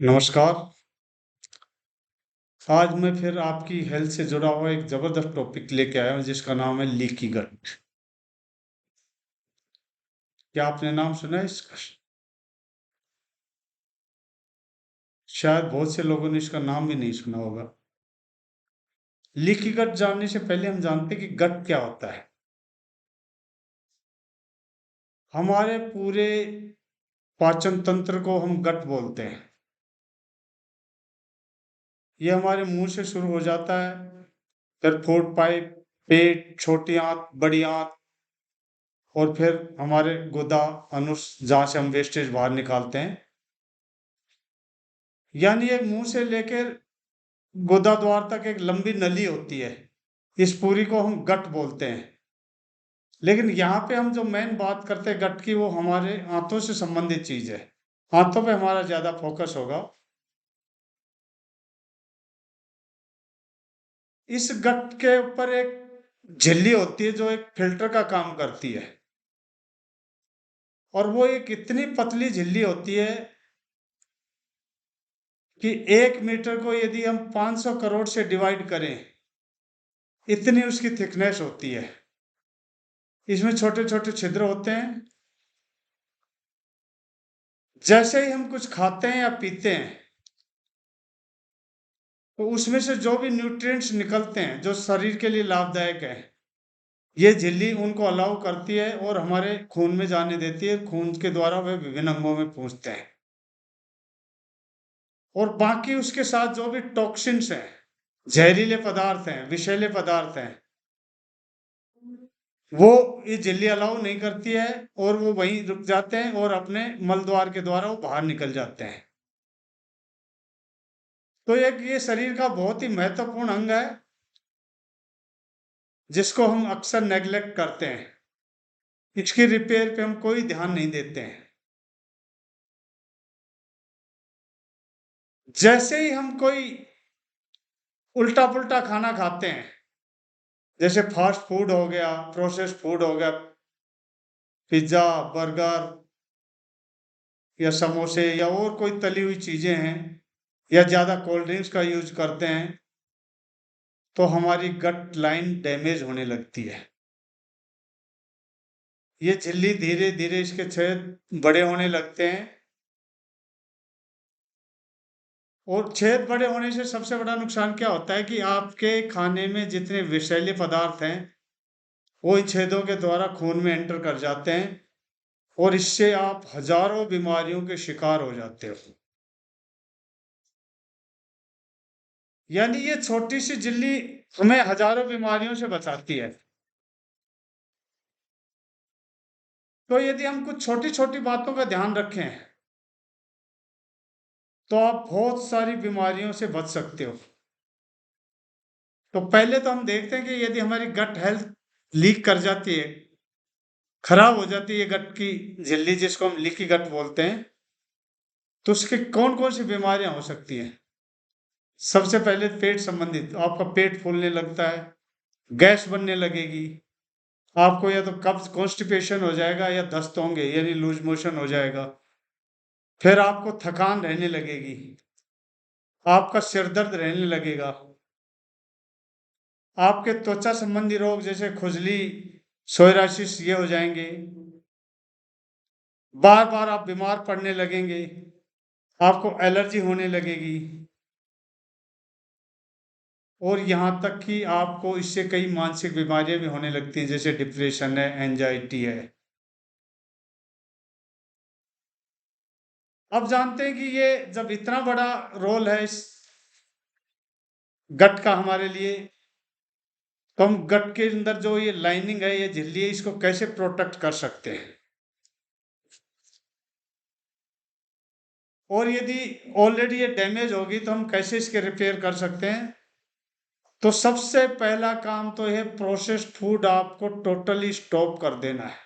नमस्कार। आज मैं फिर आपकी हेल्थ से जुड़ा हुआ एक ज़बरदस्त टॉपिक लेके आया हूँ जिसका नाम है लीकी गट। क्या आपने नाम सुना है इसका? शायद बहुत से लोगों ने इसका नाम भी नहीं सुना होगा। लीकी गट जानने से पहले हम जानते हैं कि गट क्या होता है। हमारे पूरे पाचन तंत्र को हम गट बोलते हैं। ये हमारे मुंह से शुरू हो जाता है, फिर फूड पाइप, पेट, छोटी आंत, बड़ी आंत और फिर हमारे गुदा, अनुस, जहाँ से हम वेस्टेज बाहर निकालते हैं। यानी ये मुंह से लेकर गुदा द्वार तक एक लंबी नली होती है। इस पूरी को हम गट बोलते हैं। लेकिन यहाँ पे हम जो मेन बात करते हैं गट की, वो हमारे आंतों से संबंधित चीज है। आंतों पे हमारा ज्यादा फोकस होगा। इस गट के ऊपर एक झिल्ली होती है जो एक फिल्टर का काम करती है। और वो एक इतनी पतली झिल्ली होती है कि 1 मीटर को यदि हम 500 करोड़ से डिवाइड करें, इतनी उसकी थिकनेस होती है। इसमें छोटे छोटे छिद्र होते हैं। जैसे ही हम कुछ खाते हैं या पीते हैं, तो उसमें से जो भी न्यूट्रिएंट्स निकलते हैं जो शरीर के लिए लाभदायक है, ये झिल्ली उनको अलाउ करती है और हमारे खून में जाने देती है। खून के द्वारा वे विभिन्न अंगों में पहुंचते हैं। और बाकी उसके साथ जो भी टॉक्सिन्स हैं, जहरीले पदार्थ हैं, विषैले पदार्थ हैं, वो ये झिल्ली अलाउ नहीं करती है और वो वहीं रुक जाते हैं और अपने मल द्वार के द्वारा वो बाहर निकल जाते हैं। तो एक ये शरीर का बहुत ही महत्वपूर्ण अंग है जिसको हम अक्सर नेग्लेक्ट करते हैं। इसकी रिपेयर पे हम कोई ध्यान नहीं देते हैं। जैसे ही हम कोई उल्टा पुल्टा खाना खाते हैं, जैसे फास्ट फूड हो गया, प्रोसेस्ड फूड हो गया, पिज्जा, बर्गर या समोसे या और कोई तली हुई चीजें हैं, या ज्यादा कोल्ड ड्रिंक्स का यूज करते हैं, तो हमारी गट लाइन डैमेज होने लगती है। ये झिल्ली धीरे धीरे इसके छेद बड़े होने लगते हैं। और छेद बड़े होने से सबसे बड़ा नुकसान क्या होता है कि आपके खाने में जितने विषैले पदार्थ हैं, वो इन छेदों के द्वारा खून में एंटर कर जाते हैं और इससे आप हजारों बीमारियों के शिकार हो जाते हो। यानी ये छोटी सी झिल्ली हमें हजारों बीमारियों से बचाती है। तो यदि हम कुछ छोटी छोटी बातों का ध्यान रखें, तो आप बहुत सारी बीमारियों से बच सकते हो। तो पहले तो हम देखते हैं कि यदि हमारी गट हेल्थ लीक कर जाती है, खराब हो जाती है गट की झिल्ली, जिसको हम लीकी गट बोलते हैं, तो उसके कौन कौन सी बीमारियां हो सकती हैं। सबसे पहले पेट संबंधित, आपका पेट फूलने लगता है, गैस बनने लगेगी, आपको या तो कब्ज कॉन्स्टिपेशन हो जाएगा या दस्त होंगे यानी लूज मोशन हो जाएगा। फिर आपको थकान रहने लगेगी, आपका सिर दर्द रहने लगेगा, आपके त्वचा संबंधी रोग जैसे खुजली, सोरायसिस ये हो जाएंगे। बार बार आप बीमार पड़ने लगेंगे, आपको एलर्जी होने लगेगी, और यहाँ तक कि आपको इससे कई मानसिक बीमारियां भी होने लगती हैं, जैसे डिप्रेशन है, एंजाइटी है। अब जानते हैं कि ये जब इतना बड़ा रोल है इस गट का हमारे लिए, तो हम गट के अंदर जो ये लाइनिंग है, ये झिल्ली है, इसको कैसे प्रोटेक्ट कर सकते हैं। और यदि ऑलरेडी ये डैमेज होगी तो हम कैसे इसके रिपेयर कर सकते हैं। तो सबसे पहला काम तो है प्रोसेस्ड फूड आपको टोटली स्टॉप कर देना है।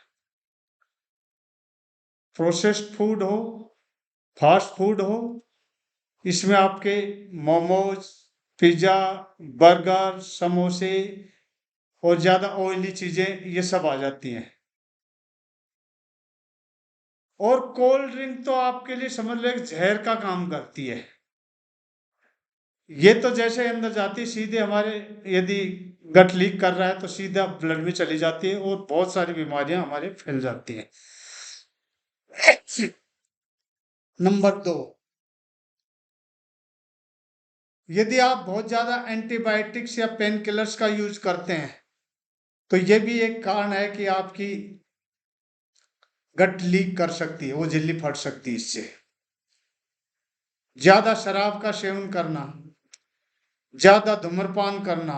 प्रोसेस्ड फूड हो, फास्ट फूड हो, इसमें आपके मोमोज, पिज्जा, बर्गर, समोसे और ज्यादा ऑयली चीजें ये सब आ जाती हैं। और कोल्ड ड्रिंक तो आपके लिए समझ लो एक जहर का काम करती है। ये तो जैसे अंदर जाती है सीधे हमारे, यदि गट लीक कर रहा है तो सीधा ब्लड में चली जाती है और बहुत सारी बीमारियां हमारे फैल जाती हैं। नंबर 2, यदि आप बहुत ज्यादा एंटीबायोटिक्स या पेन किलर्स का यूज करते हैं तो ये भी एक कारण है कि आपकी गट लीक कर सकती है, वो झिल्ली फट सकती है इससे। ज्यादा शराब का सेवन करना, ज्यादा धूम्रपान करना,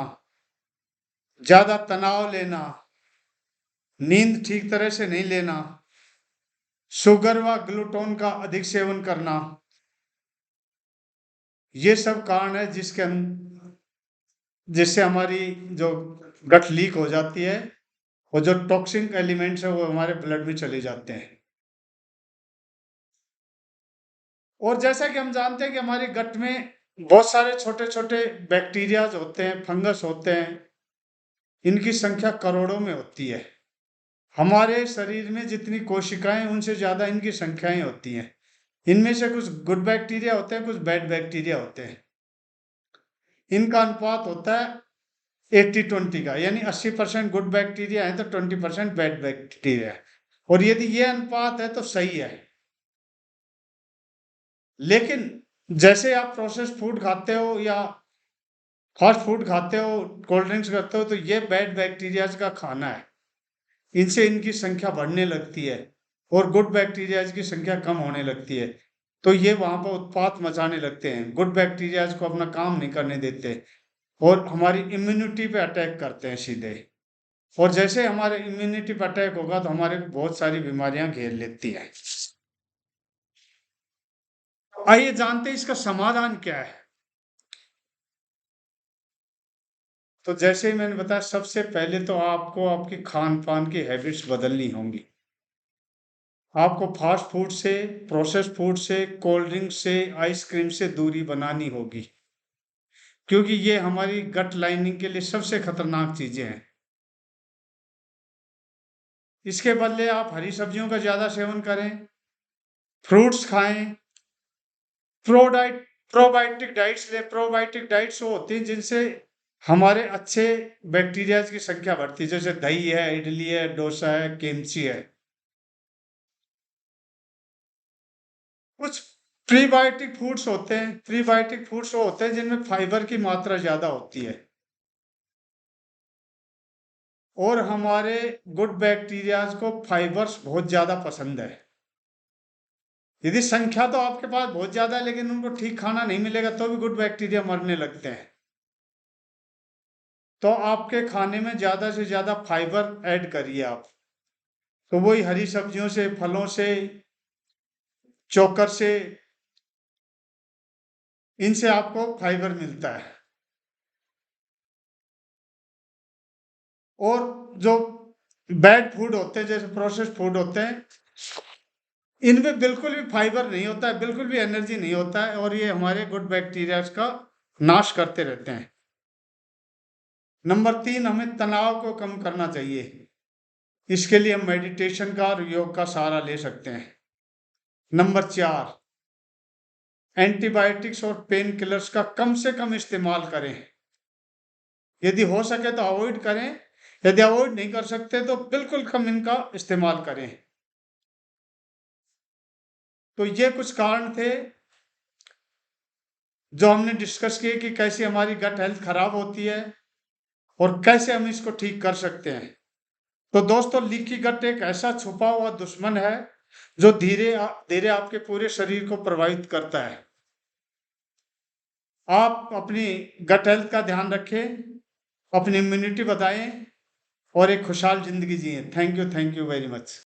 ज्यादा तनाव लेना, नींद ठीक तरह से नहीं लेना, शुगर व ग्लूटोन का अधिक सेवन करना, ये सब कारण है जिससे हमारी जो गट लीक हो जाती है और जो टॉक्सिक एलिमेंट्स है वो हमारे ब्लड में चले जाते हैं। और जैसा कि हम जानते हैं कि हमारे गट में बहुत सारे छोटे छोटे बैक्टीरियाज होते हैं, फंगस होते हैं, इनकी संख्या करोड़ों में होती है। हमारे शरीर में जितनी कोशिकाएं उनसे ज्यादा इनकी संख्याएं होती हैं। इनमें से कुछ गुड बैक्टीरिया होते हैं, कुछ बैड बैक्टीरिया होते हैं। इनका अनुपात होता है 80-20 का, यानी 80% गुड बैक्टीरिया है तो 20% बैड बैक्टीरिया है। और यदि ये अनुपात है तो सही है। लेकिन जैसे आप प्रोसेस्ड फूड खाते हो या फास्ट फूड खाते हो, कोल्ड ड्रिंक्स करते हो, तो ये बैड बैक्टीरियाज का खाना है। इनसे इनकी संख्या बढ़ने लगती है और गुड बैक्टीरियाज की संख्या कम होने लगती है। तो ये वहां पर उत्पात मचाने लगते हैं, गुड बैक्टीरियाज को अपना काम नहीं करने देते और हमारी इम्यूनिटी पे अटैक करते हैं सीधे। और जैसे हमारे इम्यूनिटी पे अटैक होगा तो हमारे को बहुत सारी बीमारियां घेर लेती हैं। आइए जानते हैं इसका समाधान क्या है। तो जैसे ही मैंने बताया, सबसे पहले तो आपको आपकी खान पान की हैबिट्स बदलनी होंगी। आपको फास्ट फूड से, प्रोसेस्ड फूड से, कोल्ड ड्रिंक से, आइसक्रीम से दूरी बनानी होगी, क्योंकि ये हमारी गट लाइनिंग के लिए सबसे खतरनाक चीजें हैं। इसके बदले आप हरी सब्जियों का ज्यादा सेवन करें, फ्रूट्स खाएं, प्रोबायोटिक डाइट्स लें। प्रोबायोटिक डाइट्स वो होती हैं जिनसे हमारे अच्छे बैक्टीरियाज की संख्या बढ़ती है, जैसे दही है, इडली है, डोसा है, किमची है। कुछ प्रीबायोटिक फूड्स होते हैं, प्रीबायोटिक फूड्स वो होते हैं जिनमें फाइबर की मात्रा ज्यादा होती है और हमारे गुड बैक्टीरियाज को फाइबर्स बहुत ज्यादा पसंद है। यदि संख्या तो आपके पास बहुत ज्यादा है लेकिन उनको ठीक खाना नहीं मिलेगा तो भी गुड बैक्टीरिया मरने लगते हैं। तो आपके खाने में ज्यादा से ज्यादा फाइबर ऐड करिए आप। तो वही हरी सब्जियों से, फलों से, चोकर से, इनसे आपको फाइबर मिलता है। और जो बैड फूड होते हैं, जैसे प्रोसेस्ड फूड होते हैं, इनमें बिल्कुल भी फाइबर नहीं होता है, बिल्कुल भी एनर्जी नहीं होता है और ये हमारे गुड बैक्टीरिया का नाश करते रहते हैं। नंबर 3, हमें तनाव को कम करना चाहिए। इसके लिए हम मेडिटेशन का और योग का सहारा ले सकते हैं। नंबर 4, एंटीबायोटिक्स और पेन किलर्स का कम से कम इस्तेमाल करें। यदि हो सके तो अवॉइड करें, यदि अवॉइड नहीं कर सकते तो बिल्कुल कम इनका इस्तेमाल करें। तो ये कुछ कारण थे जो हमने डिस्कस किए कि कैसे हमारी गट हेल्थ खराब होती है और कैसे हम इसको ठीक कर सकते हैं। तो दोस्तों, लीकी गट एक ऐसा छुपा हुआ दुश्मन है जो धीरे धीरे आपके पूरे शरीर को प्रभावित करता है। आप अपनी गट हेल्थ का ध्यान रखें, अपनी इम्यूनिटी बढ़ाएं और एक खुशहाल जिंदगी जिए। Thank you very much.